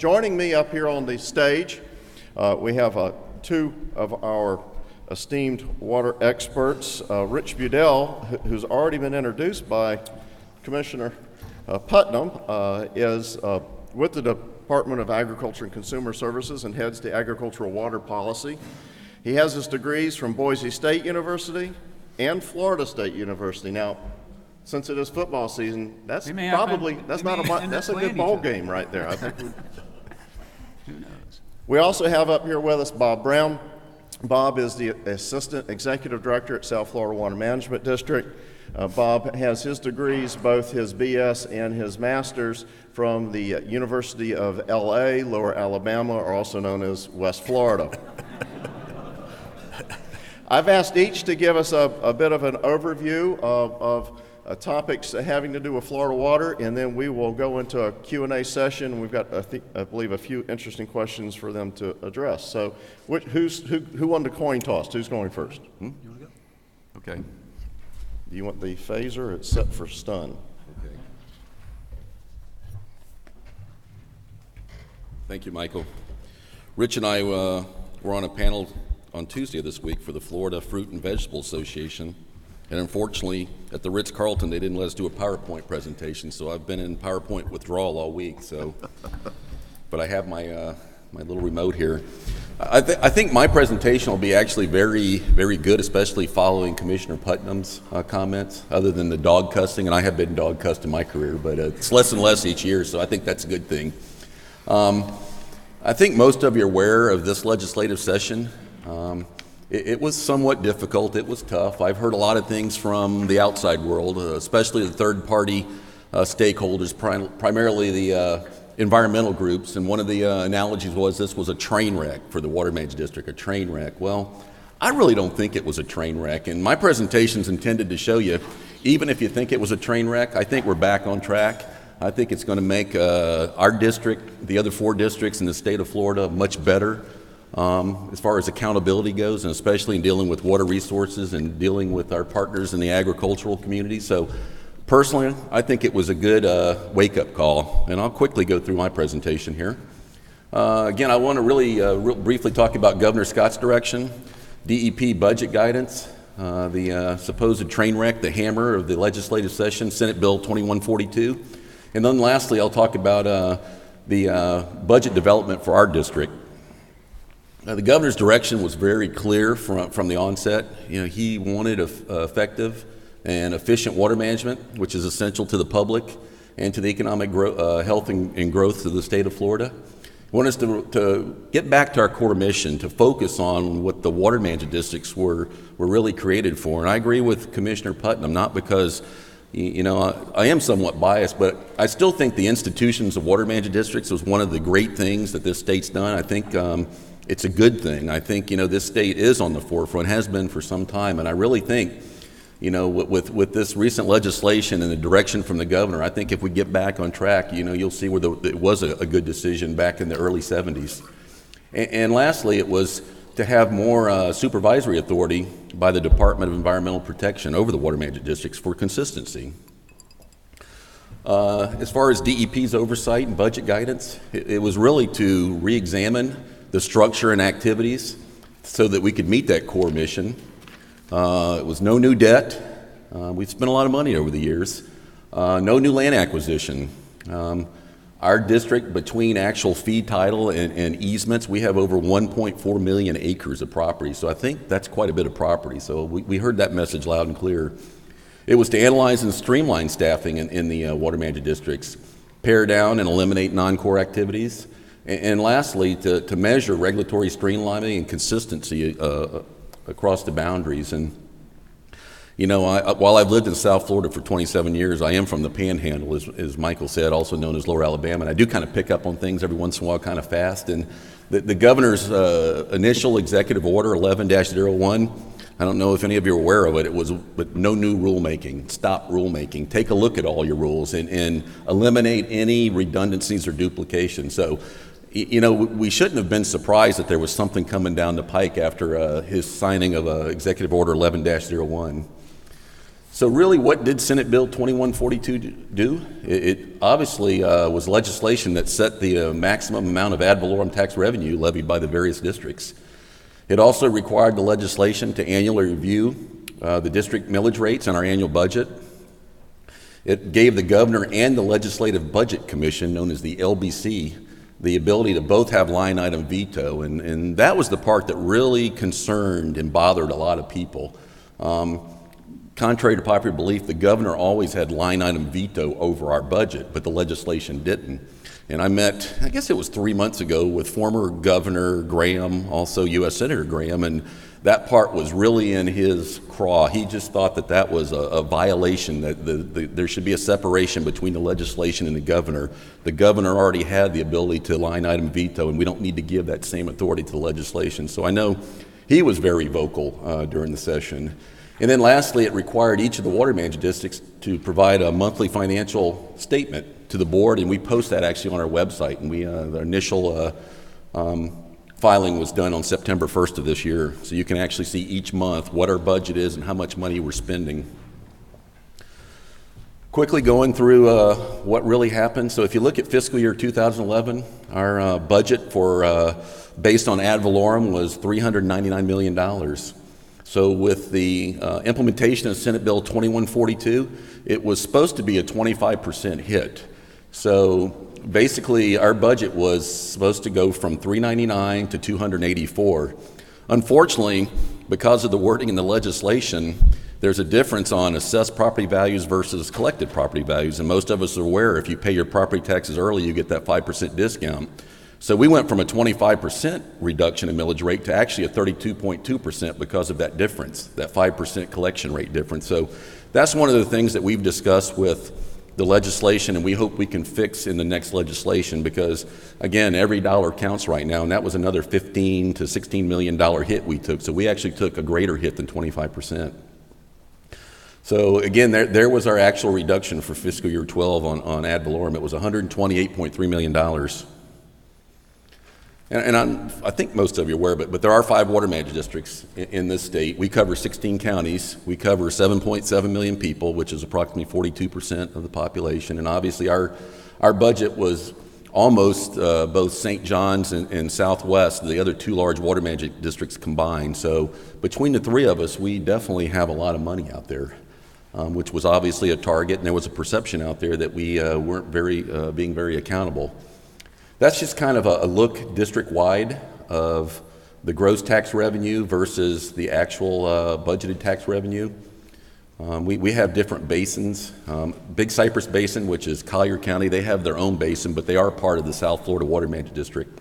Joining me up here on the stage, we have two of our esteemed water experts. Rich Budell, who's already been introduced by Commissioner Putnam, is with the Department of Agriculture and Consumer Services and heads the agricultural water policy. He has his degrees from Boise State University and Florida State University. Now, since it is football season, that's a good ball game right there. I think. Who knows? We also have up here with us Bob Brown. Bob is the Assistant Executive Director at South Florida Water Management District. Bob has his degrees, both his BS and his master's, from the University of LA, Lower Alabama, or also known as West Florida. I've asked each to give us a bit of an overview of topics having to do with Florida water, and then we will go into a Q&A session. We've got, I believe, a few interesting questions for them to address. So who won the coin toss? Who's going first? You want to go? Okay. Do you want the phaser? It's set for stun. Okay. Thank you, Michael. Rich and I were on a panel on Tuesday of this week for the Florida Fruit and Vegetable Association. And unfortunately, at the Ritz-Carlton, they didn't let us do a PowerPoint presentation, so I've been in PowerPoint withdrawal all week. So, but I have my my little remote here. I think my presentation will be actually very, very good, especially following Commissioner Putnam's comments, other than the dog cussing, and I have been dog cussed in my career, but it's less and less each year, so I think that's a good thing. I think most of you are aware of this legislative session. It was somewhat difficult. It was tough. I've heard a lot of things from the outside world, especially the third-party stakeholders, primarily the environmental groups. And one of the analogies was this was a train wreck for the Water Management District, a train wreck. Well, I really don't think it was a train wreck. And my presentation's intended to show you, even if you think it was a train wreck, I think we're back on track. I think it's going to make our district, the other 4 districts in the state of Florida, much better. As far as accountability goes, and especially in dealing with water resources and dealing with our partners in the agricultural community. So personally, I think it was a good wake-up call, and I'll quickly go through my presentation here. Again, I want to really briefly talk about Governor Scott's direction, DEP budget guidance, the supposed train wreck, the hammer of the legislative session, Senate Bill 2142. And then lastly, I'll talk about the budget development for our district. The governor's direction was very clear from the onset. You know, he wanted effective and efficient water management, which is essential to the public and to the economic health and growth of the state of Florida. He wanted us to get back to our core mission, to focus on what the water management districts were really created for. And I agree with Commissioner Putnam, not because, you know, I am somewhat biased, but I still think the institutions of water management districts was one of the great things that this state's done. I think it's a good thing. I think, you know, this state is on the forefront, has been for some time, and I really think, you know, with this recent legislation and the direction from the governor, I think if we get back on track, you know, you'll see where it was a good decision back in the early 70s. And lastly, it was to have more supervisory authority by the Department of Environmental Protection over the water management districts for consistency. As far as DEP's oversight and budget guidance, it was really to re-examine the structure and activities so that we could meet that core mission. It was no new debt. We've spent a lot of money over the years. No new land acquisition. Our district, between actual fee title and easements, we have over 1.4 million acres of property. So I think that's quite a bit of property. So we heard that message loud and clear. It was to analyze and streamline staffing in the water management districts, pare down and eliminate non-core activities, and lastly, to measure regulatory streamlining and consistency across the boundaries. And, you know, while I've lived in South Florida for 27 years, I am from the Panhandle, as Michael said, also known as Lower Alabama, and I do kind of pick up on things every once in a while kind of fast. And the governor's initial executive order, 11-01, I don't know if any of you are aware of it, but no new rulemaking, stop rulemaking, take a look at all your rules and eliminate any redundancies or duplication. So, you know, we shouldn't have been surprised that there was something coming down the pike after his signing of Executive Order 11-01. So really, what did Senate Bill 2142 do? It obviously was legislation that set the maximum amount of ad valorem tax revenue levied by the various districts. It also required the legislation to annually review the district millage rates and our annual budget. It gave the governor and the Legislative Budget Commission, known as the LBC, the ability to both have line item veto, and that was the part that really concerned and bothered a lot of people. Contrary to popular belief, the governor always had line item veto over our budget, but the legislation didn't. And I met, I guess it was 3 months ago, with former Governor Graham, also U.S. Senator Graham, and that part was really in his craw. He just thought that that was a violation, that there should be a separation between the legislation and the governor. The governor already had the ability to line item veto, and we don't need to give that same authority to the legislation. So I know he was very vocal during the session. And then lastly, it required each of the water management districts to provide a monthly financial statement to the board, and we post that actually on our website. And the initial filing was done on September 1st of this year, so you can actually see each month what our budget is and how much money we're spending. Quickly going through what really happened. So if you look at fiscal year 2011, our budget for based on ad valorem was $399 million. So with the implementation of Senate Bill 2142, it was supposed to be a 25% hit. So basically, our budget was supposed to go from $399 to $284. Unfortunately, because of the wording in the legislation, there's a difference on assessed property values versus collected property values. And most of us are aware if you pay your property taxes early, you get that 5% discount. So we went from a 25% reduction in millage rate to actually a 32.2% because of that difference, that 5% collection rate difference. So that's one of the things that we've discussed with the legislation, and we hope we can fix in the next legislation because, again, every dollar counts right now, and that was another $15 to $16 million hit we took. So we actually took a greater hit than 25%. So again, there was our actual reduction for fiscal year 12 on ad valorem. It was $128.3 million. And I think most of you are aware, but there are 5 water management districts in this state. We cover 16 counties. We cover 7.7 million people, which is approximately 42% of the population. And obviously our budget was almost both St. John's and Southwest, the other 2 large water management districts combined. So between the 3 of us, we definitely have a lot of money out there, which was obviously a target, and there was a perception out there that we weren't being very accountable. That's just kind of a look district-wide of the gross tax revenue versus the actual budgeted tax revenue. We have different basins. Big Cypress Basin, which is Collier County, they have their own basin, but they are part of the South Florida Water Management District.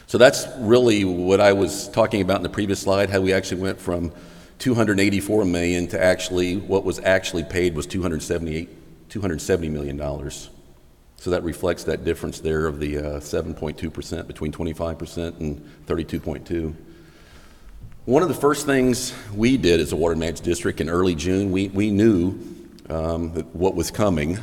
So that's really what I was talking about in the previous slide, how we actually went from $284 million to actually what was actually paid was $270 million. So that reflects that difference there of the 7.2% between 25% and 32.2%. One of the first things we did as a water management district in early June, we knew what was coming.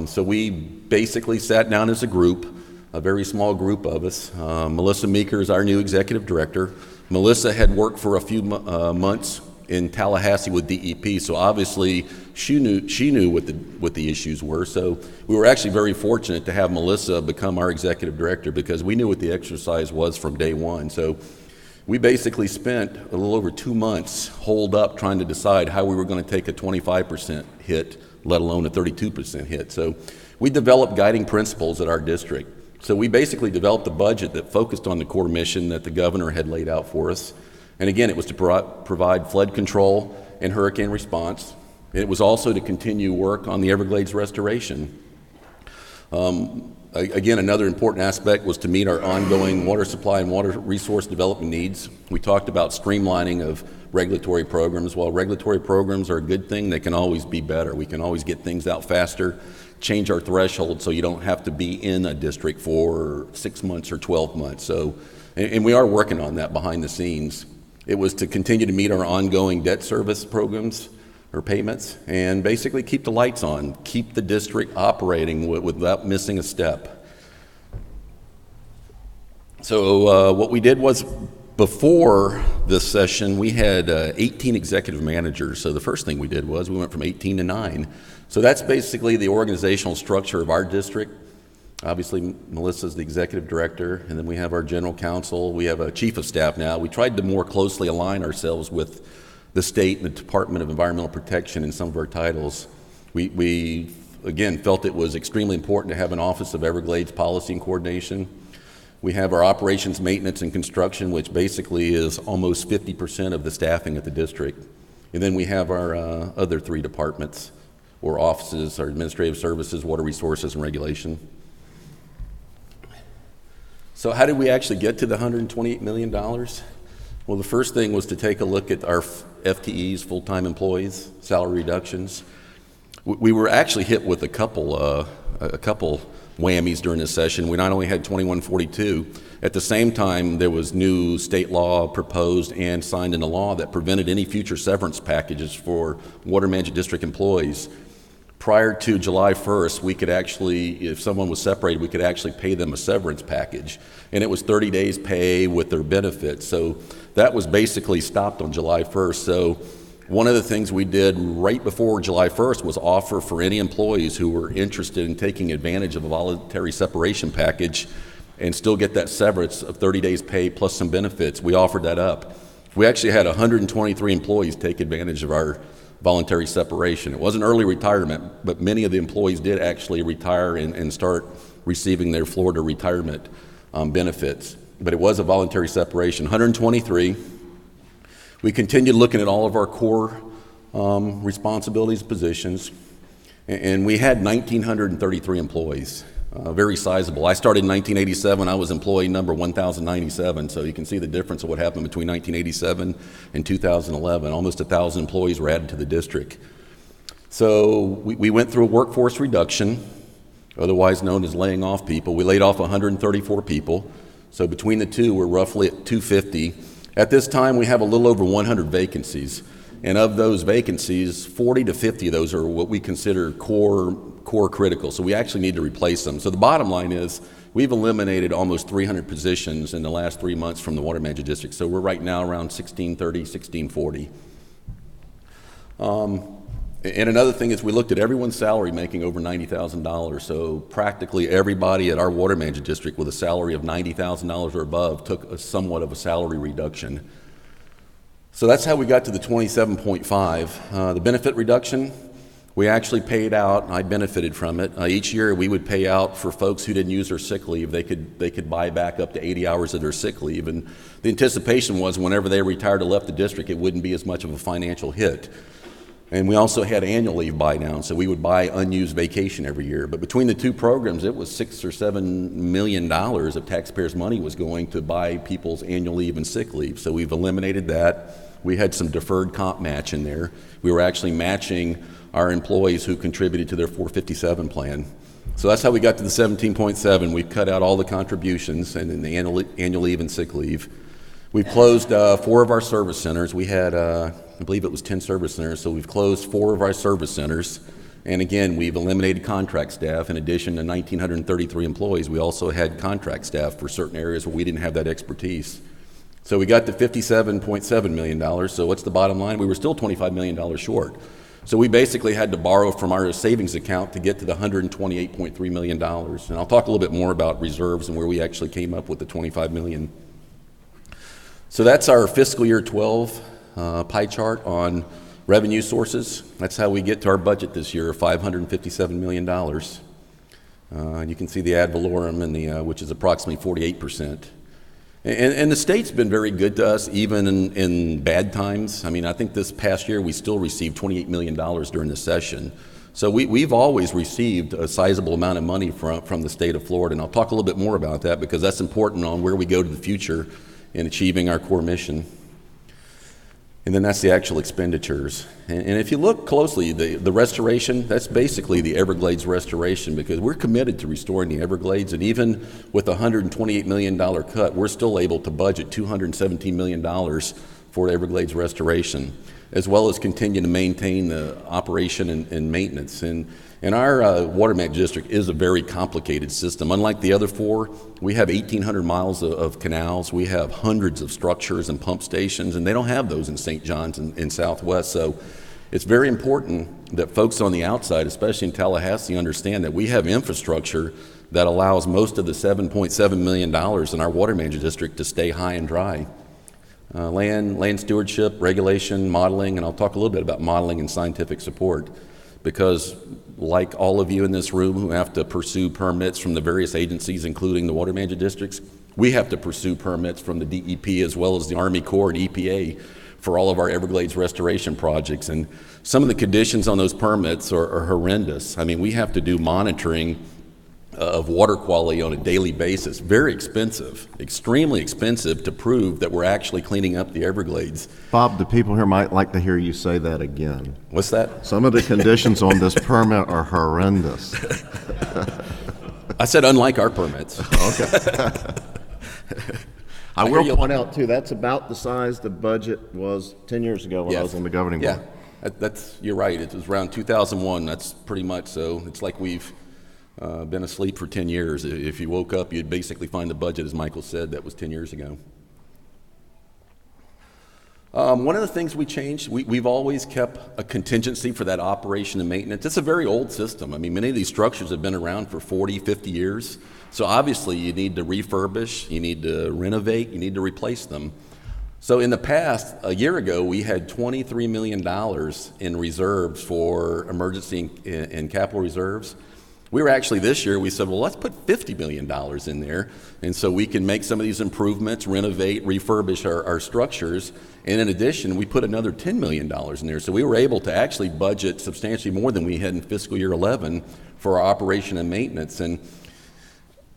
So we basically sat down as a group, a very small group of us. Melissa Meeker is our new executive director. Melissa had worked for a few months in Tallahassee with DEP, so obviously she knew what the issues were. So we were actually very fortunate to have Melissa become our executive director because we knew what the exercise was from day one. So we basically spent a little over 2 months holed up trying to decide how we were going to take a 25% hit, let alone a 32% hit. So we developed guiding principles at our district. So we basically developed a budget that focused on the core mission that the governor had laid out for us. And again, it was to provide flood control and hurricane response. It was also to continue work on the Everglades restoration. Again, another important aspect was to meet our ongoing water supply and water resource development needs. We talked about streamlining of regulatory programs. While regulatory programs are a good thing, they can always be better. We can always get things out faster, change our threshold so you don't have to be in a district for 6 months or 12 months. So, and we are working on that behind the scenes. It was to continue to meet our ongoing debt service programs or payments and basically keep the lights on, keep the district operating without missing a step. So what we did was Before this session, we had 18 executive managers. So the first thing we did was we went from 18 to 9. So that's basically the organizational structure of our district. Obviously, Melissa's the executive director, and then we have our general counsel. We have a chief of staff now. We tried to more closely align ourselves with the state and the Department of Environmental Protection in some of our titles. We again, felt it was extremely important to have an Office of Everglades Policy and Coordination. We have our operations, maintenance, and construction, which basically is almost 50% of the staffing at the district. And then we have our other 3 departments or offices, our administrative services, water resources, and regulation. So how did we actually get to the $128 million? Well, the first thing was to take a look at our FTEs, full-time employees, salary reductions. We were actually hit with a couple whammies during this session. We not only had 2142, at the same time there was new state law proposed and signed into law that prevented any future severance packages for water management district employees. Prior to July 1st, we could actually, if someone was separated, we could actually pay them a severance package. And it was 30 days pay with their benefits. So that was basically stopped on July 1st. So one of the things we did right before July 1st was offer for any employees who were interested in taking advantage of a voluntary separation package and still get that severance of 30 days pay plus some benefits. We offered that up. We actually had 123 employees take advantage of our voluntary separation. It wasn't early retirement, but many of the employees did actually retire and start receiving their Florida retirement benefits. But it was a voluntary separation. 123. We continued looking at all of our core responsibilities, positions, and we had 1,933 employees, very sizable. I started in 1987. I was employee number 1,097, so you can see the difference of what happened between 1987 and 2011. Almost 1,000 employees were added to the district. So we went through a workforce reduction, otherwise known as laying off people. We laid off 134 people, so between the two, we're roughly at 250. At this time, we have a little over 100 vacancies, and of those vacancies, 40 to 50 of those are what we consider core critical, so we actually need to replace them. So the bottom line is we've eliminated almost 300 positions in the last 3 months from the Water Management District, so we're right now around 1,630, 1,640. And another thing is we looked at everyone's salary making over $90,000, so practically everybody at our Water Management District with a salary of $90,000 or above took somewhat of a salary reduction. So that's how we got to the 27.5. The benefit reduction, we actually paid out, and I benefited from it. Each year we would pay out for folks who didn't use their sick leave. They could buy back up to 80 hours of their sick leave, and the anticipation was whenever they retired or left the district, it wouldn't be as much of a financial hit. And we also had annual leave buy down, so we would buy unused vacation every year. But between the two programs, it was $6 or $7 million of taxpayers' money was going to buy people's annual leave and sick leave. So we've eliminated that. We had some deferred comp match in there. We were actually matching our employees who contributed to their 457 plan. So that's how we got to the 17.7. We've cut out all the contributions and then the annual leave and sick leave. We've closed 4 of our service centers. We had, I believe it was 10 service centers, so we've closed 4 of our service centers. And again, we've eliminated contract staff. In addition to 1,933 employees, we also had contract staff for certain areas where we didn't have that expertise. So we got to $57.7 million. So what's the bottom line? We were still $25 million short. So we basically had to borrow from our savings account to get to the $128.3 million. And I'll talk a little bit more about reserves and where we actually came up with the $25 million. So that's our fiscal year 12 pie chart on revenue sources. That's how we get to our budget this year of $557 million. You can see the ad valorem, and which is approximately 48%. And the state's been very good to us, even in bad times. I mean, I think this past year we still received $28 million during the session. So we've always received a sizable amount of money from the state of Florida, and I'll talk a little bit more about that because that's important on where we go to the future in achieving our core mission. And then that's the actual expenditures. And if you look closely, the restoration, that's basically the Everglades restoration because we're committed to restoring the Everglades, and even with a $128 million cut, we're still able to budget $217 million for Everglades restoration, as well as continue to maintain the operation and maintenance. And our water management district is a very complicated system. Unlike the other four, we have 1,800 miles of canals. We have hundreds of structures and pump stations, and they don't have those in St. John's and Southwest. So it's very important that folks on the outside, especially in Tallahassee, understand that we have infrastructure that allows most of the $7.7 million in our water management district to stay high and dry. Land stewardship, regulation, modeling, and I'll talk a little bit about modeling and scientific support, because like all of you in this room who have to pursue permits from the various agencies, including the water management districts, we have to pursue permits from the DEP as well as the Army Corps and EPA for all of our Everglades restoration projects. And some of the conditions on those permits are horrendous. I mean, we have to do monitoring of water quality on a daily basis. Very expensive, extremely expensive to prove that we're actually cleaning up the Everglades. Bob, the people here might like to hear you say that again. What's that? Some of the conditions on this permit are horrendous. I said unlike our permits. Okay. I will point out, too, that's about the size the budget was 10 years ago when I was on the governing board. Yeah, you're right. It was around 2001. That's pretty much so. It's like we've been asleep for 10 years. If you woke up, you'd basically find the budget, as Michael said, that was 10 years ago. One of the things we changed, we've always kept a contingency for that operation and maintenance. It's a very old system. I mean, many of these structures have been around for 40, 50 years. So obviously you need to refurbish, you need to renovate, you need to replace them. So in the past, a year ago, we had $23 million in reserves for emergency and capital reserves. We were actually, this year, we said, well, let's put $50 million in there, and so we can make some of these improvements, renovate, refurbish our structures, and in addition, we put another $10 million in there. So we were able to actually budget substantially more than we had in fiscal year 11 for our operation and maintenance. And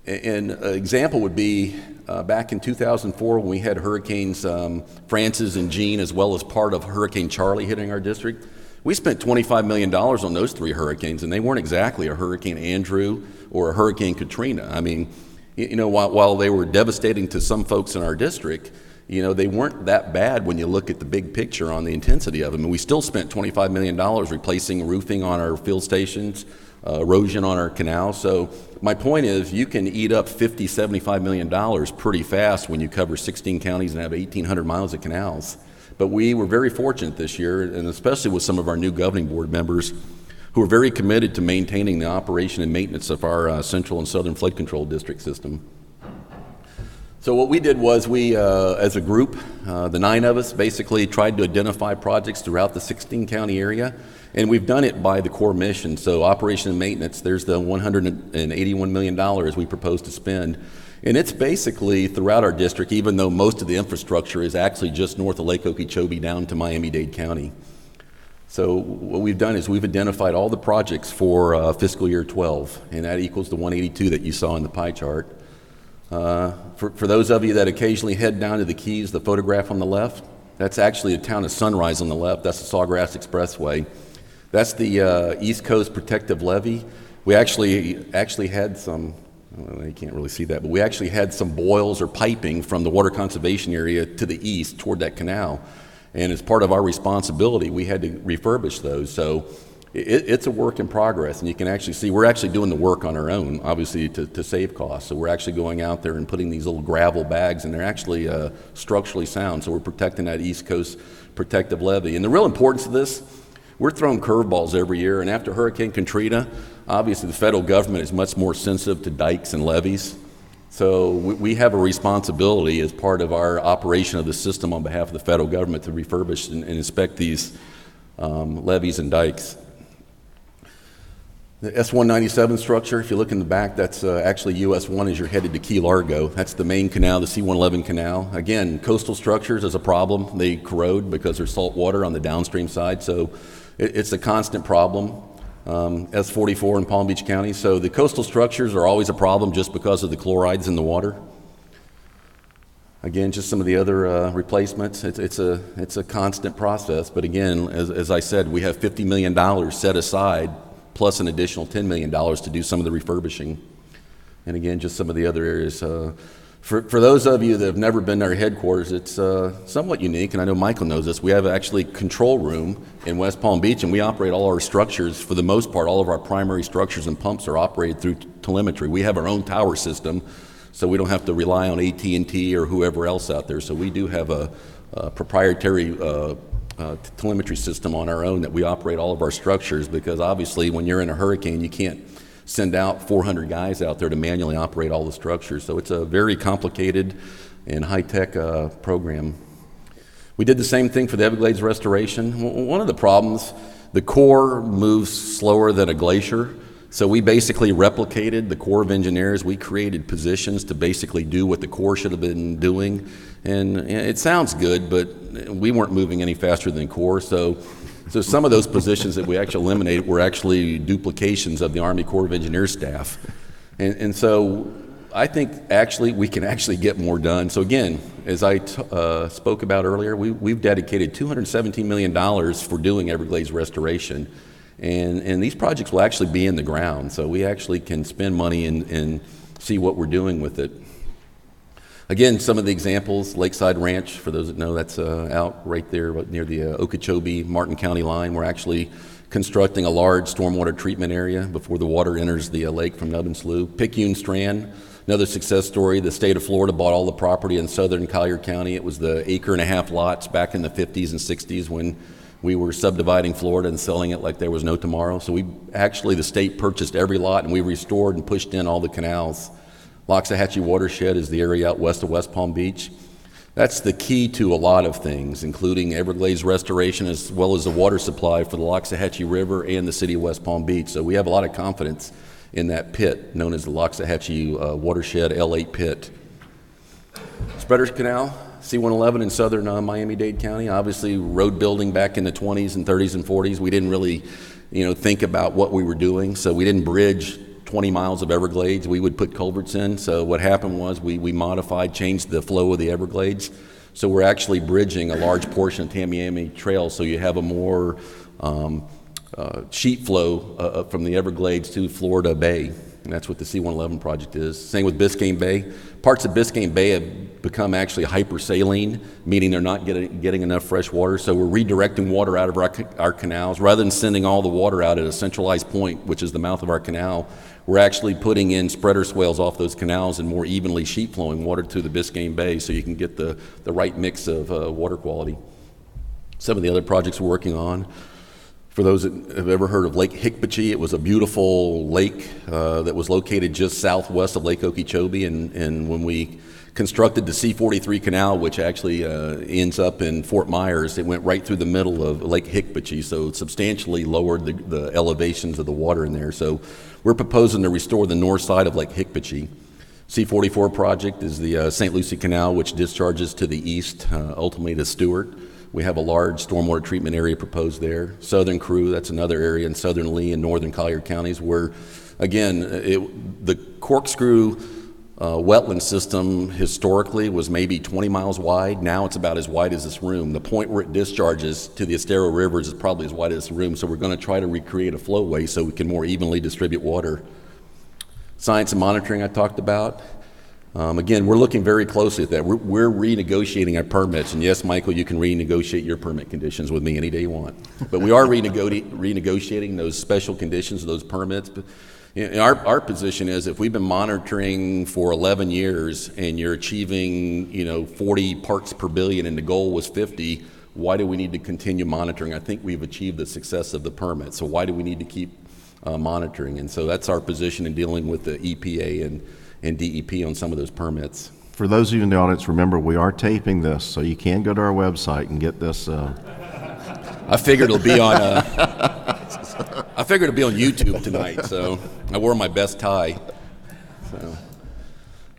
an example would be back in 2004 when we had Hurricanes Francis and Jean, as well as part of Hurricane Charlie hitting our district. We spent $25 million on those three hurricanes, and they weren't exactly a Hurricane Andrew or a Hurricane Katrina. I mean, you know, while they were devastating to some folks in our district, you know, they weren't that bad when you look at the big picture on the intensity of them. And we still spent $25 million replacing roofing on our field stations, erosion on our canals. So my point is, you can eat up $50, $75 million pretty fast when you cover 16 counties and have 1,800 miles of canals. But we were very fortunate this year, and especially with some of our new governing board members who are very committed to maintaining the operation and maintenance of our central and southern flood control district system. So what we did was we, as a group, the 9 of us, basically tried to identify projects throughout the 16 county area, and we've done it by the core mission. So operation and maintenance, there's the $181 million we propose to spend. And it's basically throughout our district, even though most of the infrastructure is actually just north of Lake Okeechobee down to Miami-Dade County. So what we've done is we've identified all the projects for fiscal year 12, and that equals the 182 that you saw in the pie chart. For those of you that occasionally head down to the Keys, the photograph on the left, that's actually the town of Sunrise on the left. That's the Sawgrass Expressway. That's the East Coast Protective Levee. We actually had some, well, you can't really see that, but we actually had some boils or piping from the water conservation area to the east toward that canal. And as part of our responsibility, we had to refurbish those. So it's a work in progress, and you can actually see we're actually doing the work on our own, obviously to save costs. So we're actually going out there and putting these little gravel bags, and they're actually structurally sound. So we're protecting that East Coast Protective Levee. And the real importance of this, we're throwing curveballs every year, and after Hurricane Katrina, obviously the federal government is much more sensitive to dikes and levees. So we have a responsibility as part of our operation of the system on behalf of the federal government to refurbish and inspect these levees and dikes. The S-197 structure, if you look in the back, that's actually US 1 as you're headed to Key Largo. That's the main canal, the C-111 canal. Again, coastal structures is a problem. They corrode because there's salt water on the downstream side, so it's a constant problem. S-44 in Palm Beach County. So the coastal structures are always a problem just because of the chlorides in the water. Again, just some of the other replacements. It's a constant process, but again, as I said, we have $50 million set aside plus an additional $10 million to do some of the refurbishing. And again, just some of the other areas. For those of you that have never been to our headquarters, it's somewhat unique, and I know Michael knows this. We have actually control room in West Palm Beach, and we operate all our structures. For the most part, all of our primary structures and pumps are operated through telemetry. We have our own tower system, so we don't have to rely on AT&T or whoever else out there. So we do have a proprietary telemetry system on our own that we operate all of our structures, because obviously when you're in a hurricane, you can't send out 400 guys out there to manually operate all the structures. So it's a very complicated and high-tech program. We did the same thing for the Everglades restoration. One of the problems, the Corps moves slower than a glacier. So we basically replicated the Corps of Engineers. We created positions to basically do what the Corps should have been doing. And it sounds good, but we weren't moving any faster than Corps. So some of those positions that we actually eliminated were actually duplications of the Army Corps of Engineers staff. And so I think actually we can actually get more done. So again, as I spoke about earlier, we've dedicated $217 million for doing Everglades restoration. And these projects will actually be in the ground. So we actually can spend money and see what we're doing with it. Again, some of the examples, Lakeside Ranch, for those that know, that's out right there near the Okeechobee-Martin County line. We're actually constructing a large stormwater treatment area before the water enters the lake from Nubbin Slough. Picayune Strand, another success story. The state of Florida bought all the property in southern Collier County. It was the 1.5 acre lots back in the 50s and 60s when we were subdividing Florida and selling it like there was no tomorrow. So the state purchased every lot, and we restored and pushed in all the canals. Loxahatchee Watershed is the area out west of West Palm Beach. That's the key to a lot of things, including Everglades restoration as well as the water supply for the Loxahatchee River and the city of West Palm Beach. So we have a lot of confidence in that pit known as the Loxahatchee Watershed L8 pit. Spreaders Canal, C-111 in southern Miami-Dade County. Obviously, road building back in the 20s and 30s and 40s. We didn't really, think about what we were doing, so we didn't bridge 20 miles of Everglades. We would put culverts in. So what happened was we modified, changed the flow of the Everglades. So we're actually bridging a large portion of Tamiami Trail, so you have a more sheet flow from the Everglades to Florida Bay. And that's what the C-111 project is. Same with Biscayne Bay. Parts of Biscayne Bay have become actually hypersaline, meaning they're not getting enough fresh water. So we're redirecting water out of our canals. Rather than sending all the water out at a centralized point, which is the mouth of our canal, we're actually putting in spreader swales off those canals and more evenly sheet flowing water to the Biscayne Bay so you can get the right mix of water quality. Some of the other projects we're working on. For those that have ever heard of Lake Hickpachee, it was a beautiful lake that was located just southwest of Lake Okeechobee. And when we constructed the C-43 canal, which actually ends up in Fort Myers, it went right through the middle of Lake Hickpachee, so it substantially lowered the elevations of the water in there. So we're proposing to restore the north side of Lake Hickpachee. C-44 project is the St. Lucie Canal, which discharges to the east, ultimately to Stewart. We have a large stormwater treatment area proposed there. Southern Crew, that's another area in southern Lee and northern Collier counties where, again, the corkscrew wetland system historically was maybe 20 miles wide. Now it's about as wide as this room. The point where it discharges to the Estero Rivers is probably as wide as this room, so we're going to try to recreate a flowway so we can more evenly distribute water. Science and monitoring I talked about. Again, we're looking very closely at that. We're renegotiating our permits, and yes, Michael, you can renegotiate your permit conditions with me any day you want. But we are renegotiating those special conditions of those permits. But our position is if we've been monitoring for 11 years and you're achieving 40 parts per billion and the goal was 50, why do we need to continue monitoring? I think we've achieved the success of the permit, so why do we need to keep monitoring? And so that's our position in dealing with the EPA and DEP on some of those permits. For those of you in the audience, remember we are taping this, so you can go to our website and get this. I figured it'll be on. I figured it'll be on YouTube tonight, so I wore my best tie. So,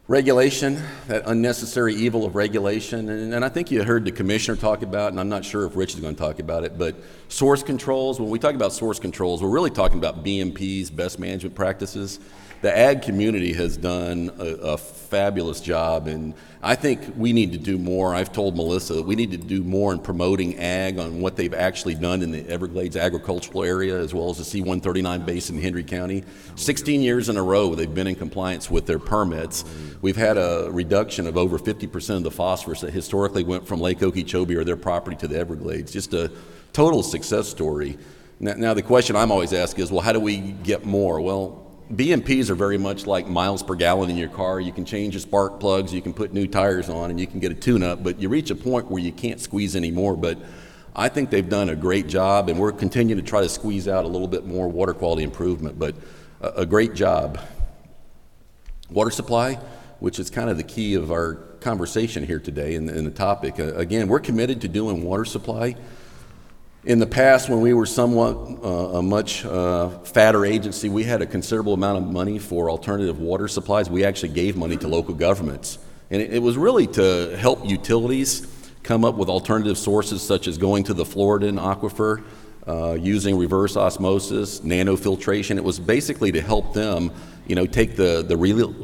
regulation, that unnecessary evil of regulation, and I think you heard the commissioner talk about, and I'm not sure if Rich is going to talk about it, but source controls. When we talk about source controls, we're really talking about BMP's best management practices. The ag community has done a fabulous job, and I think we need to do more. I've told Melissa that we need to do more in promoting ag on what they've actually done in the Everglades agricultural area, as well as the C-139 base in Henry County. 16 years in a row they've been in compliance with their permits. we've had a reduction of over 50% of the phosphorus that historically went from Lake Okeechobee or their property to the Everglades. Just a total success story. Now the question I'm always asked is, well, how do we get more? Well, BMPs are very much like miles per gallon in your car. You can change your spark plugs, you can put new tires on, and you can get a tune-up, but you reach a point where you can't squeeze any more. But I think they've done a great job, and we're continuing to try to squeeze out a little bit more water quality improvement, but a great job. Water supply, which is kind of the key of our conversation here today and the topic. Again, we're committed to doing water supply. In the past, when we were somewhat a much fatter agency, we had a considerable amount of money for alternative water supplies. We actually gave money to local governments. And it was really to help utilities come up with alternative sources, such as going to the Floridan aquifer, using reverse osmosis, nanofiltration. It was basically to help them, take the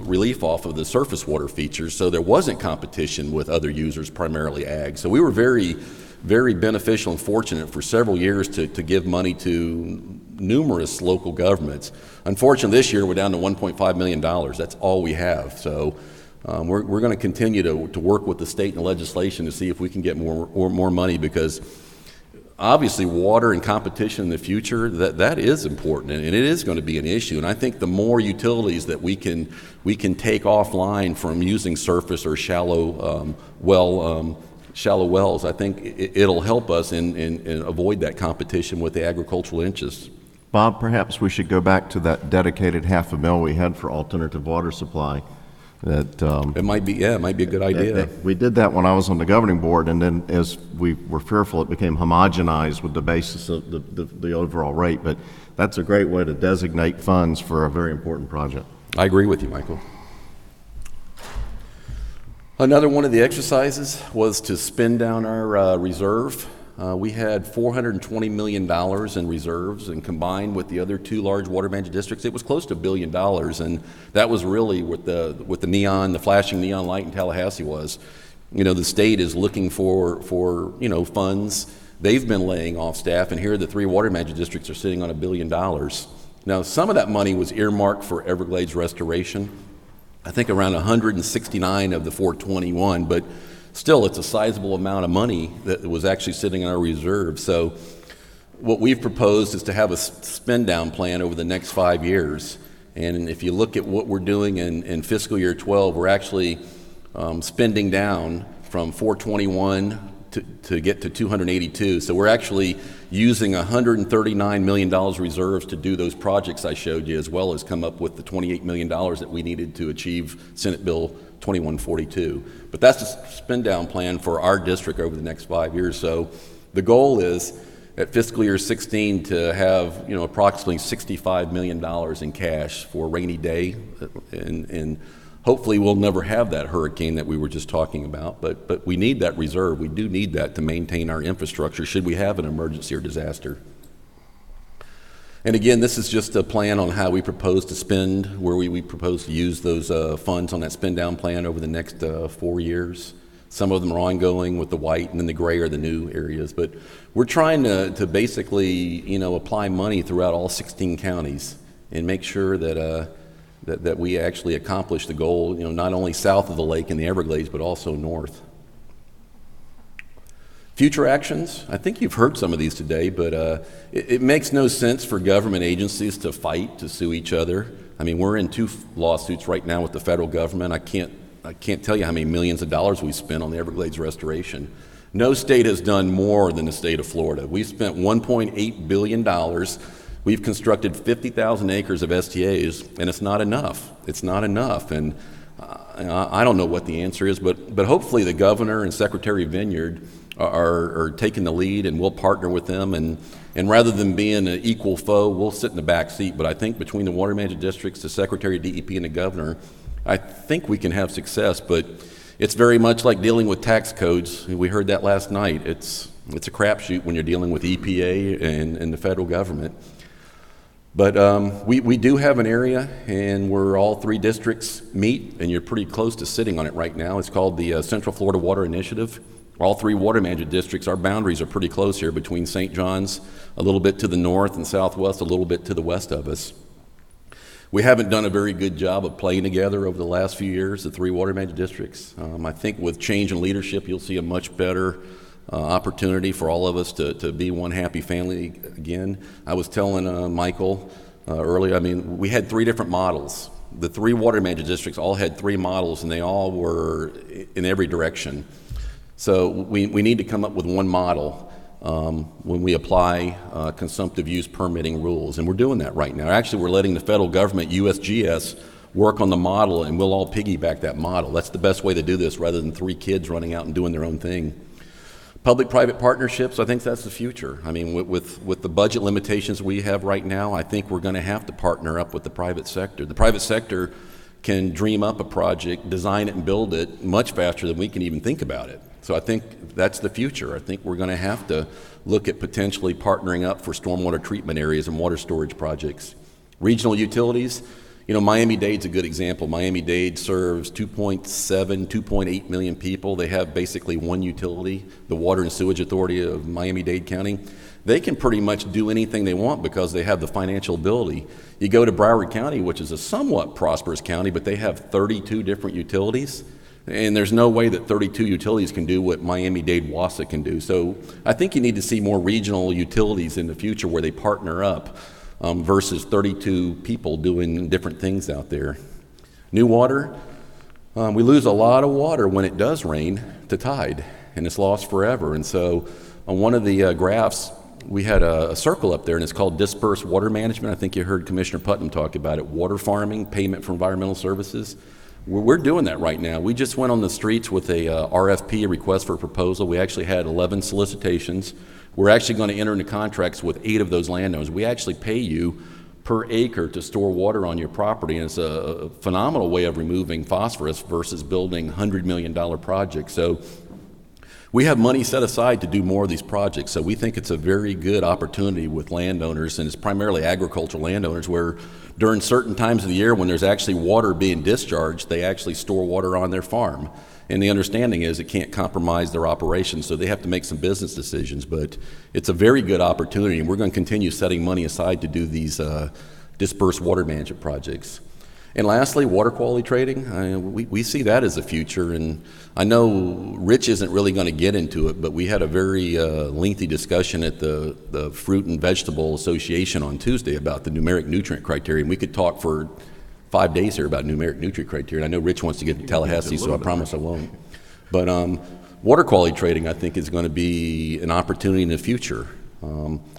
relief off of the surface water features, so there wasn't competition with other users, primarily ag. So we were very, very beneficial and fortunate for several years to give money to numerous local governments. Unfortunately, this year we're down to $1.5 million. That's all we have. So we're going to continue to work with the state and legislation to see if we can get more money, because obviously water and competition in the future, that is important, and it is going to be an issue. And I think the more utilities that we can take offline from using surface or shallow wells, I think it'll help us in avoid that competition with the agricultural interests. Bob, perhaps we should go back to that dedicated $500,000 we had for alternative water supply. It might be a good idea. We did that when I was on the governing board, and then as we were fearful, it became homogenized with the basis of the overall rate. But that's a great way to designate funds for a very important project. I agree with you, Michael. Another one of the exercises was to spend down our reserve. We had $420 million in reserves, and combined with the other two large water management districts, it was close to $1 billion. And that was really what the flashing neon light in Tallahassee was. The state is looking for funds. They've been laying off staff, and here the three water management districts are sitting on $1 billion. Now, some of that money was earmarked for Everglades restoration. I think around 169 of the 421, but still it's a sizable amount of money that was actually sitting in our reserve. So what we've proposed is to have a spend down plan over the next 5 years. And if you look at what we're doing in fiscal year 12, we're actually spending down from 421 to get to 282. So we're actually using $139 million reserves to do those projects I showed you, as well as come up with the $28 million that we needed to achieve Senate Bill 2142. But that's a spend down plan for our district over the next 5 years. So the goal is at fiscal year 16 to have approximately $65 million in cash for a rainy day, and hopefully we'll never have that hurricane that we were just talking about, but we need that reserve. We do need that to maintain our infrastructure should we have an emergency or disaster. And again, this is just a plan on how we propose to spend, where we propose to use those funds on that spend down plan over the next 4 years. Some of them are ongoing with the white, and then the gray are the new areas. But we're trying to basically, apply money throughout all 16 counties and make sure that we actually accomplish the goal, not only south of the lake in the Everglades, but also north. Future actions, I think you've heard some of these today, but it makes no sense for government agencies to fight, to sue each other. I mean, we're in 2 lawsuits right now with the federal government. I can't tell you how many millions of dollars we spent on the Everglades restoration. No state has done more than the state of Florida. We've spent $1.8 billion. We've constructed 50,000 acres of STAs, and it's not enough. It's not enough, and I don't know what the answer is, but hopefully the governor and Secretary Vineyard are taking the lead, and we'll partner with them, and rather than being an equal foe, we'll sit in the back seat. But I think between the water management districts, the Secretary of DEP, and the governor, I think we can have success. But it's very much like dealing with tax codes. We heard that last night. It's a crapshoot when you're dealing with EPA and the federal government. But we do have an area, and where all 3 districts meet, and you're pretty close to sitting on it right now. It's called the Central Florida Water Initiative. All 3 water management districts, our boundaries are pretty close here between St. John's, a little bit to the north and southwest, a little bit to the west of us. We haven't done a very good job of playing together over the last few years, the three water management districts. I think with change in leadership, you'll see a much better opportunity for all of us to be one happy family again. I was telling Michael earlier, I mean, we had three different models. The three water management districts all had three models, and they all were in every direction. So we need to come up with one model when we apply consumptive use permitting rules, and we're doing that right now. Actually, we're letting the federal government, USGS, work on the model, and we'll all piggyback that model. That's the best way to do this, rather than three kids running out and doing their own thing. Public-private partnerships, I think that's the future. I mean, with the budget limitations we have right now, I think we're going to have to partner up with the private sector. The private sector can dream up a project, design it, and build it much faster than we can even think about it. So I think that's the future. I think we're going to have to look at potentially partnering up for stormwater treatment areas and water storage projects. Regional utilities, you know, Miami-Dade's a good example. Miami-Dade serves 2.8 million people. They have basically one utility, the Water and Sewage Authority of Miami-Dade County. They can pretty much do anything they want because they have the financial ability. You go to Broward County, which is a somewhat prosperous county, but they have 32 different utilities. And there's no way that 32 utilities can do what Miami-Dade WASA can do. So I think you need to see more regional utilities in the future where they partner up versus 32 people doing different things out there. New water, we lose a lot of water when it does rain to tide, and it's lost forever. And so on one of the graphs, we had a circle up there, and it's called dispersed water management. I think you heard Commissioner Putnam talk about it. Water farming, payment for environmental services. We're doing that right now. We just went on the streets with a RFP, a request for a proposal. We actually had 11 solicitations. We're actually going to enter into contracts with 8 of those landowners. We actually pay you per acre to store water on your property, and it's a phenomenal way of removing phosphorus versus building $100 million projects. So we have money set aside to do more of these projects. So we think it's a very good opportunity with landowners, and it's primarily agricultural landowners, where during certain times of the year when there's actually water being discharged, they actually store water on their farm. And the understanding is it can't compromise their operations, so they have to make some business decisions. But it's a very good opportunity, and we're going to continue setting money aside to do these dispersed water management projects. And lastly, water quality trading. We see that as a future, and I know Rich isn't really going to get into it, but we had a very lengthy discussion at the Fruit and Vegetable Association on Tuesday about the numeric nutrient criteria, and we could talk for 5 days here about numeric nutrient criteria. And I know Rich wants to get to Tallahassee, so I promise I won't. But water quality trading, I think, is going to be an opportunity in the future.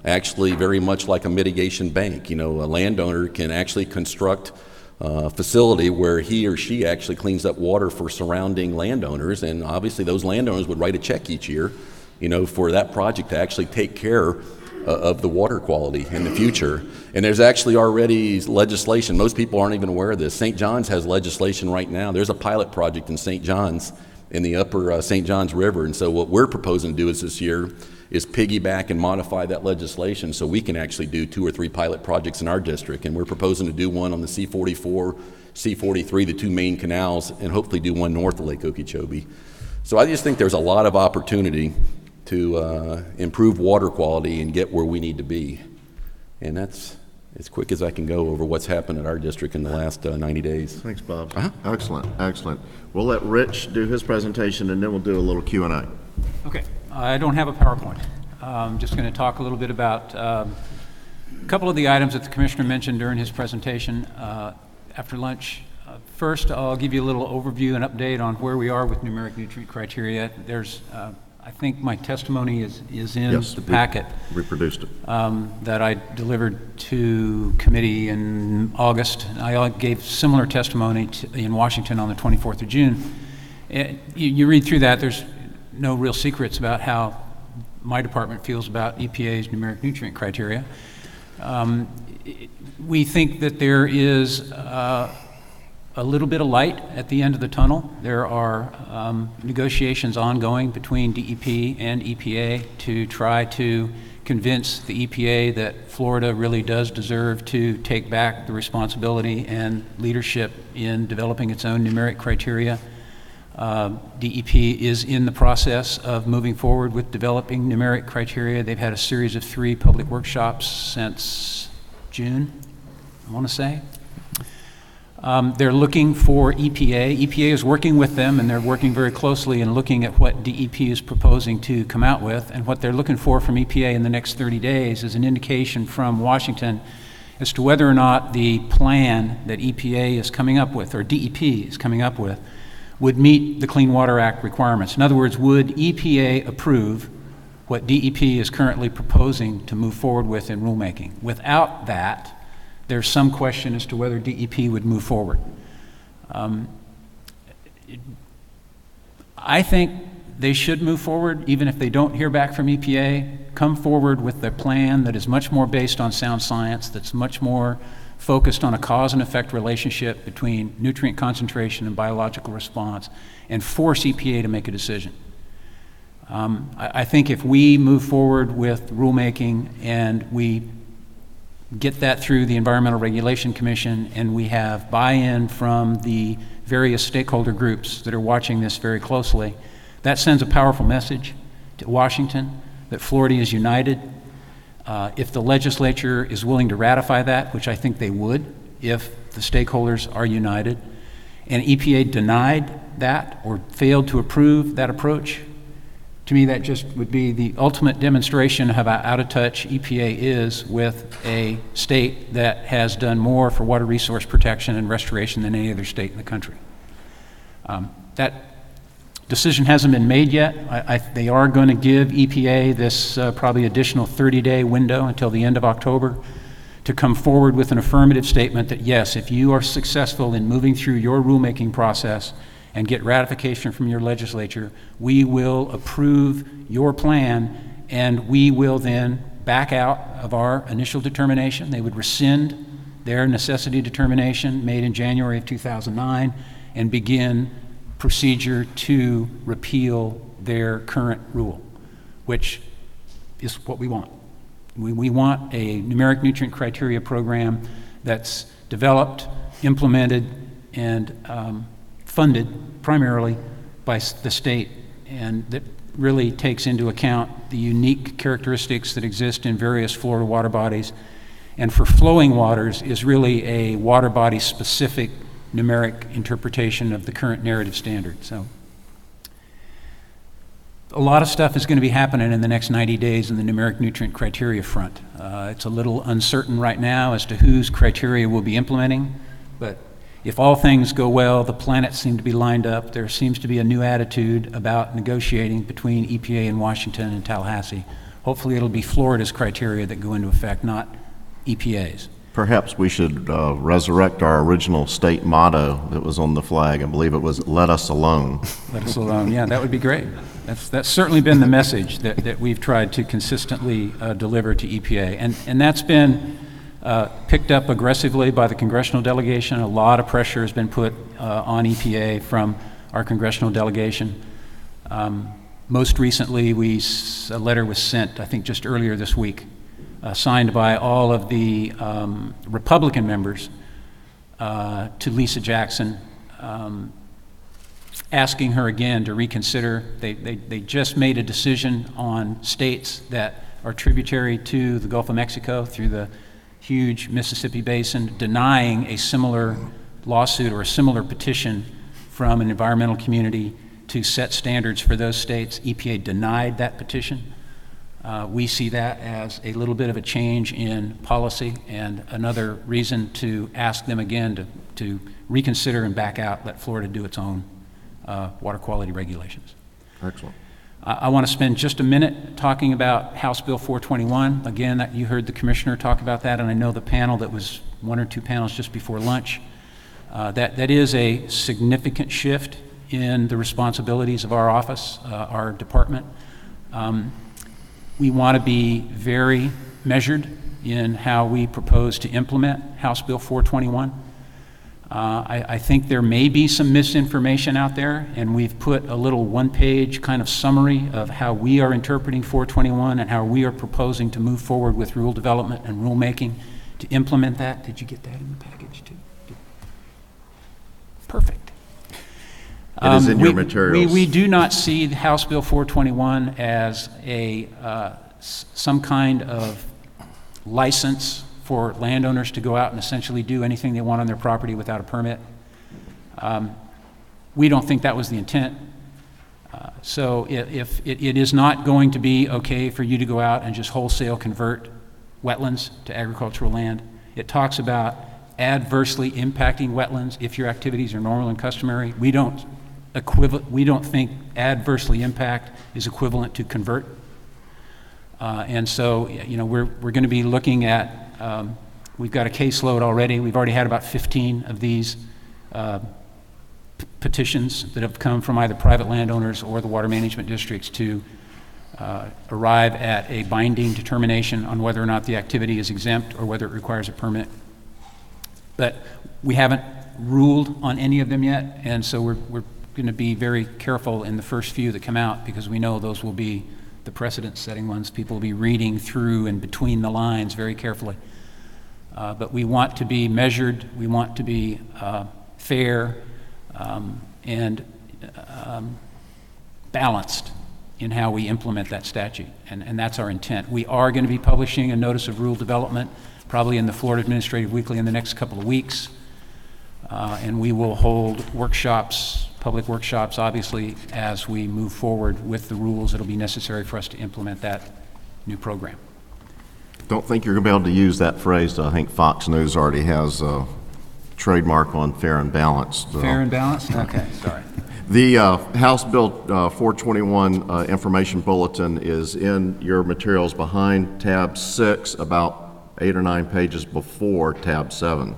Actually, very much like a mitigation bank. You know, a landowner can actually construct facility where he or she actually cleans up water for surrounding landowners, and obviously those landowners would write a check each year, you know, for that project to actually take care of the water quality in the future. And there's actually already legislation. Most people aren't even aware of this. St. John's has legislation right now. There's a pilot project in St. John's in the upper St. John's River, and so what we're proposing to do is this year is piggyback and modify that legislation so we can actually do 2 or 3 pilot projects in our district. And we're proposing to do one on the C-44, C-43, the 2 main canals, and hopefully do one north of Lake Okeechobee. So I just think there's a lot of opportunity to improve water quality and get where we need to be. And that's as quick as I can go over what's happened in our district in the last 90 days. Thanks, Bob. Excellent, excellent. We'll let Rich do his presentation, and then we'll do a little Q&A. Okay. I don't have a PowerPoint. I'm just going to talk a little bit about a couple of the items that the Commissioner mentioned during his presentation after lunch. First, I'll give you a little overview and update on where we are with numeric nutrient criteria. There's, I think my testimony is in the packet. We produced it. That I delivered to committee in August. I gave similar testimony in Washington on the 24th of June. You read through that, there's no real secrets about how my department feels about EPA's numeric nutrient criteria. We think that there is a little bit of light at the end of the tunnel. There are negotiations ongoing between DEP and EPA to try to convince the EPA that Florida really does deserve to take back the responsibility and leadership in developing its own numeric criteria. DEP is in the process of moving forward with developing numeric criteria. They've had a series of 3 public workshops since June, I want to say. They're looking for EPA. EPA is working with them, and they're working very closely and looking at what DEP is proposing to come out with. And what they're looking for from EPA in the next 30 days is an indication from Washington as to whether or not the plan that EPA is coming up with, or DEP is coming up with, would meet the Clean Water Act requirements. In other words, would EPA approve what DEP is currently proposing to move forward with in rulemaking? Without that, there's some question as to whether DEP would move forward. I think they should move forward, even if they don't hear back from EPA. Come forward with a plan that is much more based on sound science, that's much more focused on a cause and effect relationship between nutrient concentration and biological response, and force EPA to make a decision. I think if we move forward with rulemaking and we get that through the Environmental Regulation Commission, and we have buy-in from the various stakeholder groups that are watching this very closely, that sends a powerful message to Washington that Florida is united. If the legislature is willing to ratify that, which I think they would if the stakeholders are united, and EPA denied that or failed to approve that approach, to me, that just would be the ultimate demonstration of how out of touch EPA is with a state that has done more for water resource protection and restoration than any other state in the country. That decision hasn't been made yet. They are going to give EPA this probably additional 30-day window until the end of October to come forward with an affirmative statement that, yes, if you are successful in moving through your rulemaking process and get ratification from your legislature, we will approve your plan, and we will then back out of our initial determination. They would rescind their necessity determination made in January of 2009 and begin procedure to repeal their current rule, which is what we want. We want a numeric nutrient criteria program that's developed, implemented, and funded primarily by the state, and that really takes into account the unique characteristics that exist in various Florida water bodies, and for flowing waters is really a water body specific numeric interpretation of the current narrative standard. So a lot of stuff is going to be happening in the next 90 days in the numeric nutrient criteria front. It's a little uncertain right now as to whose criteria we'll be implementing, but if all things go well, the planets seem to be lined up. There seems to be a new attitude about negotiating between EPA and Washington and Tallahassee. Hopefully it'll be Florida's criteria that go into effect, not EPA's. Perhaps we should resurrect our original state motto that was on the flag. I believe it was, "Let us alone." Let us alone. Yeah, that would be great. That's certainly been the message that we've tried to consistently deliver to EPA. And that's been picked up aggressively by the congressional delegation. A lot of pressure has been put on EPA from our congressional delegation. Most recently, a letter was sent, I think just earlier this week, signed by all of the Republican members to Lisa Jackson, asking her again to reconsider. They just made a decision on states that are tributary to the Gulf of Mexico through the huge Mississippi Basin, denying a similar lawsuit or a similar petition from an environmental community to set standards for those states. EPA denied that petition. We see that as a little bit of a change in policy and another reason to ask them again to reconsider and back out, let Florida do its own water quality regulations. Excellent. I want to spend just a minute talking about House Bill 421. Again, you heard the commissioner talk about that, and I know the panel that was one or two panels just before lunch. That is a significant shift in the responsibilities of our office, our department. We want to be very measured in how we propose to implement House Bill 421. I think there may be some misinformation out there, and we've put a little one-page kind of summary of how we are interpreting 421 and how we are proposing to move forward with rule development and rulemaking to implement that. Did you get that in the package too? Perfect. It is in your materials. We do not see House Bill 421 as some kind of license for landowners to go out and essentially do anything they want on their property without a permit. We don't think that was the intent. So if it is not going to be okay for you to go out and just wholesale convert wetlands to agricultural land. It talks about adversely impacting wetlands if your activities are normal and customary. We don't think adversely impact is equivalent to convert. And so, you know, we're going to be looking at, we've got a caseload already. We've already had about 15 of these petitions that have come from either private landowners or the water management districts to arrive at a binding determination on whether or not the activity is exempt or whether it requires a permit. But we haven't ruled on any of them yet, and so we're going to be very careful in the first few that come out, because we know those will be the precedent-setting ones. People will be reading through and between the lines very carefully. But we want to be measured, we want to be fair, and balanced in how we implement that statute, and that's our intent. We are going to be publishing a notice of rule development, probably in the Florida Administrative Weekly in the next couple of weeks, and we will hold workshops, public workshops, obviously, as we move forward with the rules that will be necessary for us to implement that new program. Don't think you're going to be able to use that phrase. I think Fox News already has a trademark on fair and balanced. Fair and balanced? Okay, sorry. The House Bill 421 information bulletin is in your materials behind tab 6, about 8 or 9 pages before tab 7.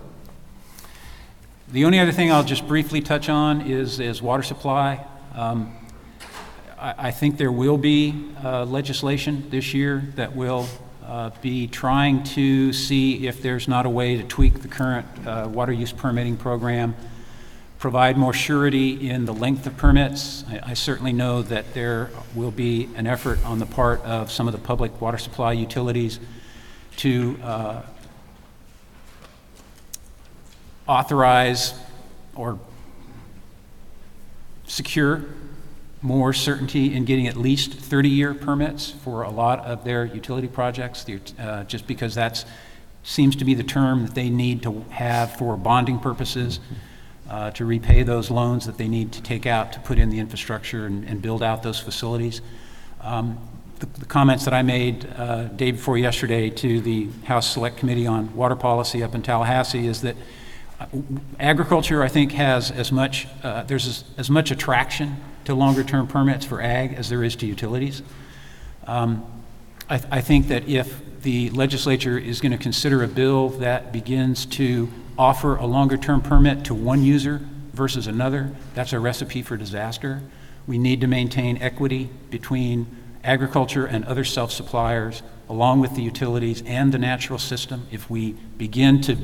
The only other thing I'll just briefly touch on is water supply. I think there will be legislation this year that will be trying to see if there's not a way to tweak the current water use permitting program, provide more surety in the length of permits. I certainly know that there will be an effort on the part of some of the public water supply utilities to authorize or secure more certainty in getting at least 30-year permits for a lot of their utility projects, just because that seems to be the term that they need to have for bonding purposes, to repay those loans that they need to take out to put in the infrastructure and build out those facilities. The comments that I made day before yesterday to the House Select Committee on Water Policy up in Tallahassee is that agriculture, I think, has as much, there's as much attraction to longer-term permits for ag as there is to utilities. I think that if the legislature is going to consider a bill that begins to offer a longer-term permit to one user versus another, that's a recipe for disaster. We need to maintain equity between agriculture and other self-suppliers, along with the utilities and the natural system. If we begin to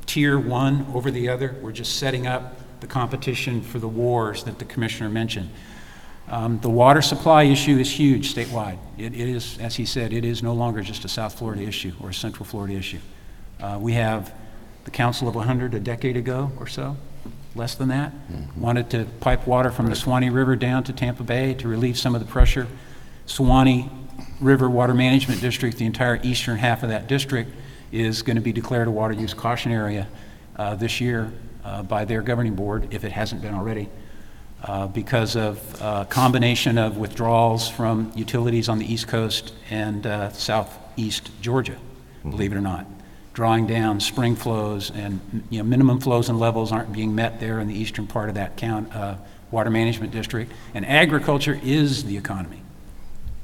tier one over the other, we're just setting up the competition for the wars that the commissioner mentioned. The water supply issue is huge statewide. It is, as he said, it is no longer just a South Florida issue or a Central Florida issue. We have the Council of 100 a decade ago or so, less than that, wanted to pipe water from the Suwannee River down to Tampa Bay to relieve some of the pressure. Suwannee River Water Management District, the entire eastern half of that district, is going to be declared a water use caution area this year by their governing board, if it hasn't been already, because of a combination of withdrawals from utilities on the East Coast and southeast Georgia, believe it or not, drawing down spring flows, and minimum flows and levels aren't being met there in the eastern part of that water management district. And agriculture is the economy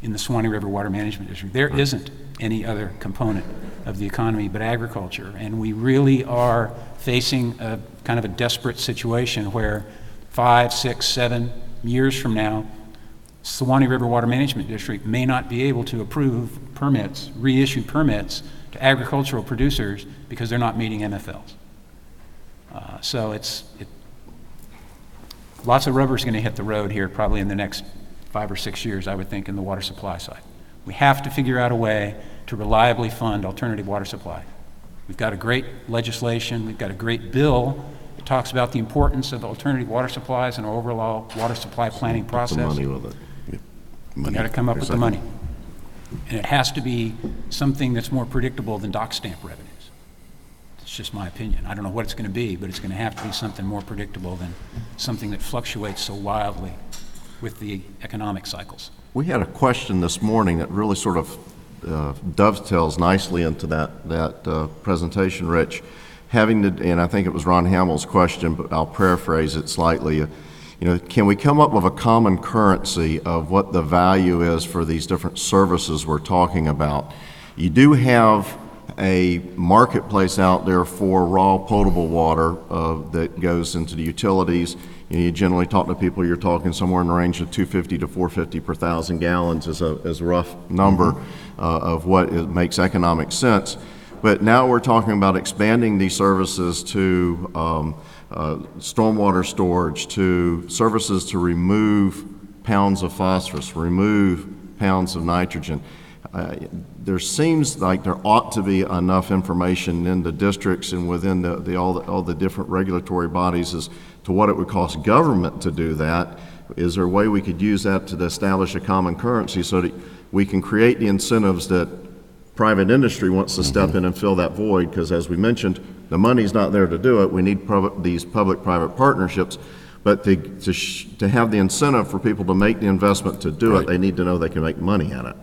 in the Suwannee River Water Management District. There isn't any other component of the economy but agriculture, and we really are facing a kind of a desperate situation where 5, 6, 7 years from now, Suwannee River Water Management District may not be able to approve permits, reissue permits to agricultural producers because they're not meeting MFLs. So lots of rubber is going to hit the road here probably in the next 5 or 6 years, I would think, in the water supply side. We have to figure out a way to reliably fund alternative water supply. We've got a great legislation, we've got a great bill that talks about the importance of alternative water supplies and our overall water supply planning process. The money with it. We've got to come up with the money. And it has to be something that's more predictable than dock stamp revenues. It's just my opinion. I don't know what it's going to be, but it's going to have to be something more predictable than something that fluctuates so wildly with the economic cycles. We had a question this morning that really sort of dovetails nicely into that presentation, Rich. And I think it was Ron Hamill's question, but I'll paraphrase it slightly. Can we come up with a common currency of what the value is for these different services we're talking about? You do have a marketplace out there for raw potable water that goes into the utilities. You generally talk to people, you're talking somewhere in the range of $250 to $450 per 1,000 gallons as a rough number of what makes economic sense. But now we're talking about expanding these services to stormwater storage, to services to remove pounds of phosphorus, remove pounds of nitrogen. There seems like there ought to be enough information in the districts and within all the different regulatory bodies as to what it would cost government to do that. Is there a way we could use that to establish a common currency so that we can create the incentives that private industry wants to step in and fill that void? Because as we mentioned, the money's not there to do it. We need these public-private partnerships. But to have the incentive for people to make the investment to do it, they need to know they can make money at it.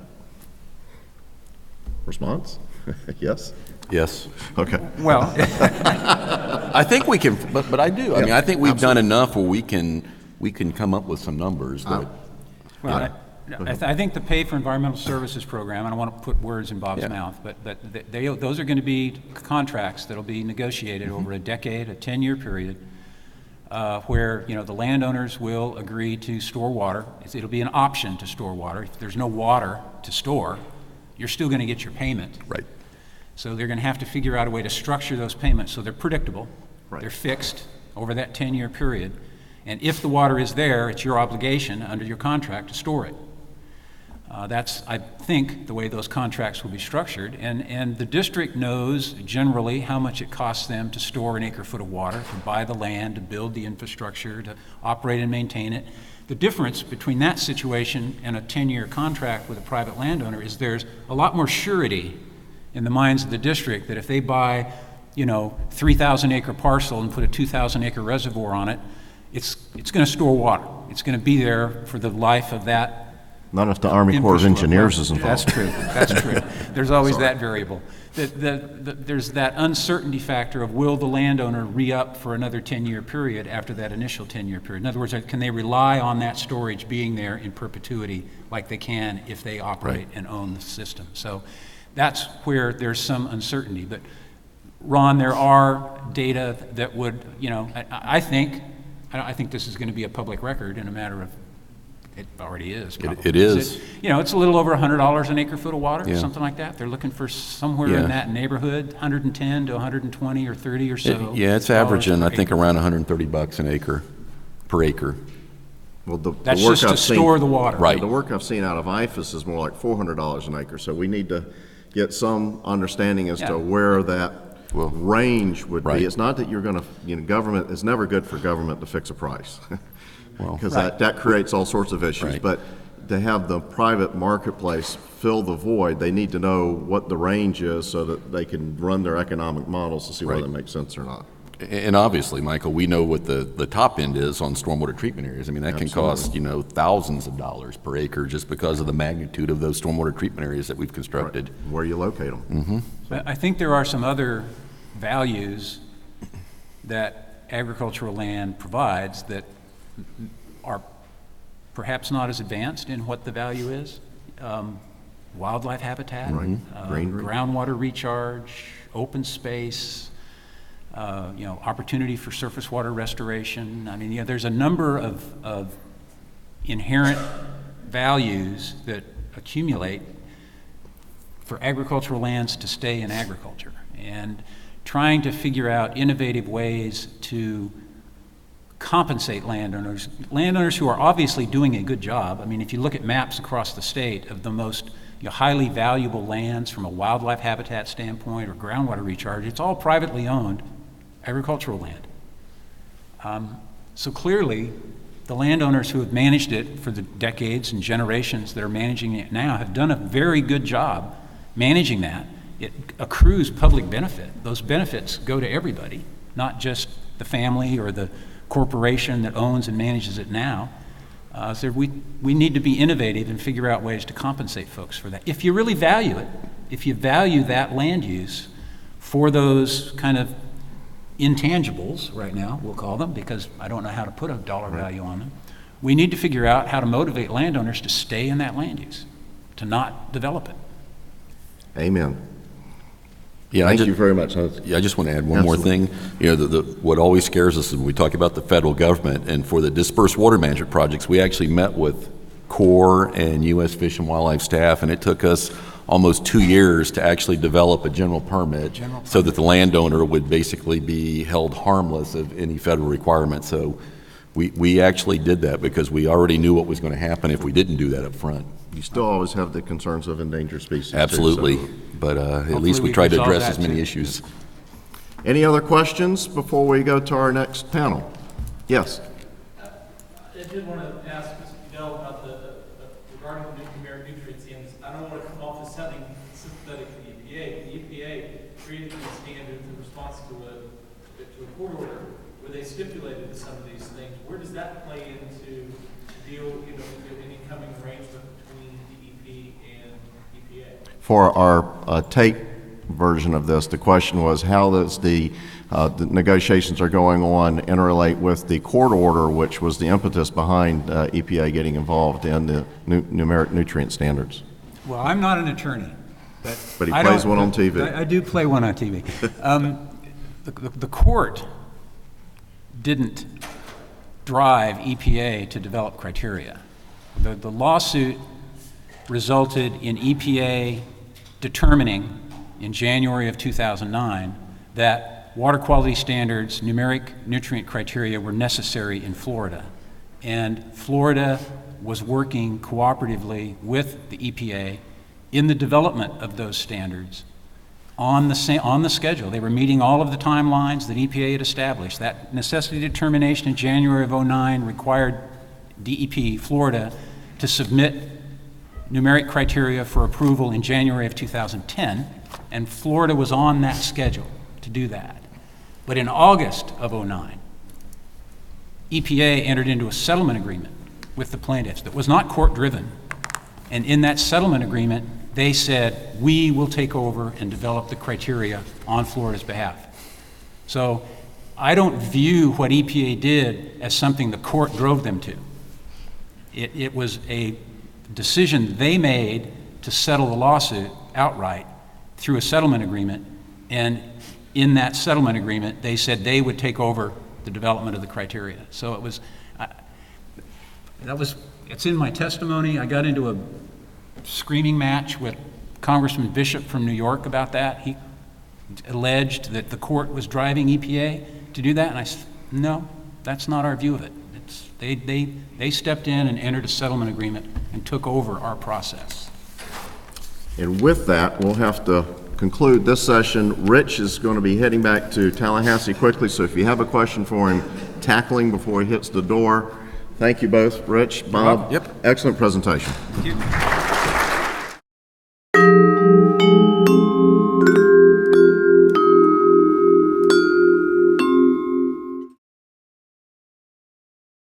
Response? Yes? Yes. Okay. Well, I think we can, but I do. I mean, I think we've done enough where we can come up with some numbers. That, well, I think the Pay for Environmental Services program, I don't want to put words in Bob's mouth, but those are going to be contracts that'll be negotiated over a decade, a 10-year period, where the landowners will agree to store water. It'll be an option to store water. If there's no water to store, you're still going to get your payment. right. So they're going to have to figure out a way to structure those payments so they're predictable, they're fixed over that 10-year period, and if the water is there, it's your obligation under your contract to store it. That's, I think, the way those contracts will be structured, and the district knows generally how much it costs them to store an acre-foot of water, to buy the land, to build the infrastructure, to operate and maintain it. The difference between that situation and a 10-year contract with a private landowner is there's a lot more surety in the minds of the district that if they buy, 3,000 acre parcel and put a 2,000 acre reservoir on it, it's going to store water. It's going to be there for the life of that. Not if the Army Corps of Engineers is involved. That's true. That's true. There's always that variable. There's that uncertainty factor of will the landowner re-up for another 10-year period after that initial 10-year period. In other words, can they rely on that storage being there in perpetuity like they can if they operate and own the system? So that's where there's some uncertainty. But Ron, there are data that would, I think this is going to be a public record in a matter of, it already is. Probably. It is. It's a little over $100 an acre foot of water, something like that. They're looking for somewhere in Yeah. that neighborhood, 110 to 120 or 30 or so. It's averaging, I think, around $130 an acre per acre. Well, the That's work just to I've seen, store the water. Right. The work I've seen out of IFAS is more like $400 an acre. So we need to get some understanding as to where that range would be. It's not that you're going to, government, it's never good for government to fix a price. Because that creates all sorts of issues. Right. But to have the private marketplace fill the void, they need to know what the range is so that they can run their economic models to see whether it makes sense or not. And obviously, Michael, we know what the top end is on stormwater treatment areas. I mean, that can cost, thousands of dollars per acre just because of the magnitude of those stormwater treatment areas that we've constructed. Where you locate them. Mm-hmm. But I think there are some other values that agricultural land provides that are perhaps not as advanced in what the value is. Wildlife habitat, groundwater recharge, open space, opportunity for surface water restoration. I mean, there's a number of inherent values that accumulate for agricultural lands to stay in agriculture, and trying to figure out innovative ways to compensate landowners who are obviously doing a good job. I mean, if you look at maps across the state of the most highly valuable lands from a wildlife habitat standpoint or groundwater recharge, it's all privately owned agricultural land. So clearly, the landowners who have managed it for the decades and generations that are managing it now have done a very good job managing that it accrues public benefit. Those benefits go to everybody, not just the family or the corporation that owns and manages it now. So we need to be innovative and figure out ways to compensate folks for that. If you really value it, if you value that land use for those kind of intangibles right now, we'll call them, because I don't know how to put a dollar value on them, we need to figure out how to motivate landowners to stay in that land use, to not develop it. Amen. Yeah, Thank you very much. Yeah, I just want to add one more thing. You know, what always scares us is when we talk about the federal government, and for the dispersed water management projects, we actually met with Corps and U.S. Fish and Wildlife staff, and it took us almost 2 years to actually develop a general permit so that the landowner would basically be held harmless of any federal requirements. So we actually did that because we already knew what was going to happen if we didn't do that up front. You still always have the concerns of endangered species. Absolutely, Too, so. but at least we tried to address as many issues. Any other questions before we go to our next panel? Yes. I did want to ask Mr. Fidel about regarding the numeric nutrient standards. I don't want to come off as sounding sympathetic to the EPA. The EPA created these standards in response to a court order where they stipulated some of these things. Where does that play into deal, an incoming arrangement between DEP and EPA? For our tape version of this, the question was how does the negotiations are going on interrelate with the court order, which was the impetus behind EPA getting involved in the numeric nutrient standards. Well, I'm not an attorney, But he plays one on TV. I do play one on TV. The court didn't drive EPA to develop criteria. The lawsuit resulted in EPA determining in January of 2009 that water quality standards, numeric nutrient criteria were necessary in Florida. And Florida was working cooperatively with the EPA in the development of those standards on the schedule. They were meeting all of the timelines that EPA had established. That necessity determination in January of 2009 required DEP, Florida, to submit numeric criteria for approval in January of 2010, and Florida was on that schedule to do that. But in August of 2009, EPA entered into a settlement agreement with the plaintiffs that was not court-driven, and in that settlement agreement, they said, we will take over and develop the criteria on Florida's behalf. So I don't view what EPA did as something the court drove them to. It was a decision they made to settle the lawsuit outright through a settlement agreement, and in that settlement agreement, they said they would take over the development of the criteria. So it was, it's in my testimony. I got into a screaming match with Congressman Bishop from New York about that. He alleged that the court was driving EPA to do that, and I said, no, that's not our view of it. They stepped in and entered a settlement agreement and took over our process. And with that, we'll have to conclude this session. Rich is going to be heading back to Tallahassee quickly, so if you have a question for him, tackling before he hits the door. Thank you both, Rich, Bob. Yep. Excellent presentation. Thank you.